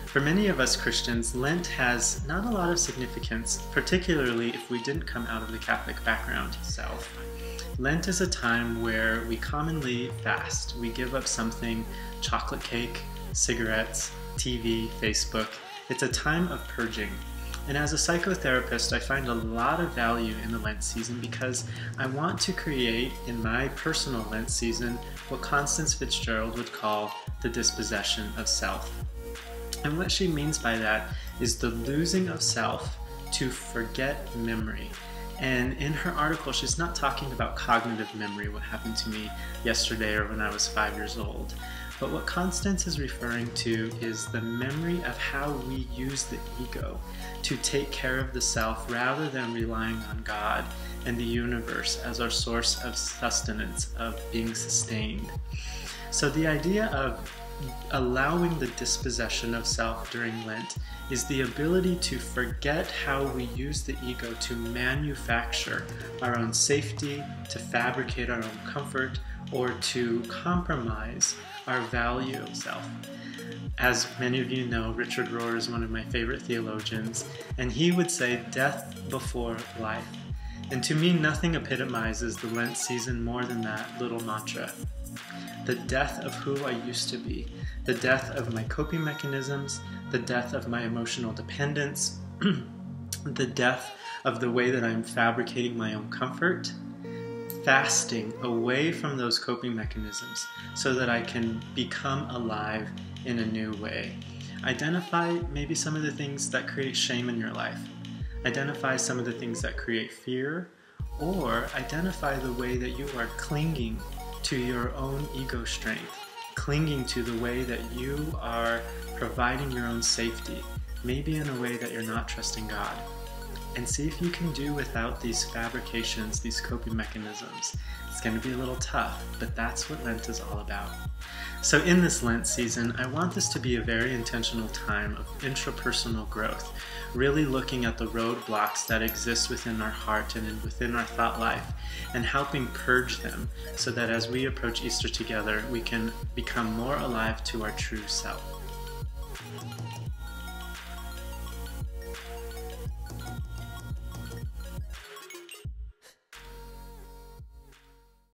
For many of us Christians, Lent has not a lot of significance, particularly if we didn't come out of the Catholic background itself. Lent is a time where we commonly fast. We give up something, chocolate cake, cigarettes, TV, Facebook. It's a time of purging. And as a psychotherapist, I find a lot of value in the Lent season because I want to create, in my personal Lent season, what Constance Fitzgerald would call the dispossession of self. And what she means by that is the losing of self to forget memory. And in her article, she's not talking about cognitive memory, what happened to me yesterday or when I was 5 years old. But what Constance is referring to is the memory of how we use the ego to take care of the self rather than relying on God and the universe as our source of sustenance, of being sustained. So the idea of allowing the dispossession of self during Lent is the ability to forget how we use the ego to manufacture our own safety, to fabricate our own comfort, or to compromise our value of self. As many of you know, Richard Rohr is one of my favorite theologians, and he would say death before life. And to me, nothing epitomizes the Lent season more than that little mantra. The death of who I used to be, the death of my coping mechanisms, the death of my emotional dependence, the death of the way that I'm fabricating my own comfort, fasting away from those coping mechanisms so that I can become alive in a new way. Identify maybe some of the things that create shame in your life. Identify some of the things that create fear, or identify the way that you are clinging to your own ego strength, clinging to the way that you are providing your own safety, maybe in a way that you're not trusting God. And see if you can do without these fabrications, these coping mechanisms. It's going to be a little tough, but that's what Lent is all about. So in this Lent season, I want this to be a very intentional time of intrapersonal growth, really looking at the roadblocks that exist within our heart and within our thought life, and helping purge them so that as we approach Easter together, we can become more alive to our true self.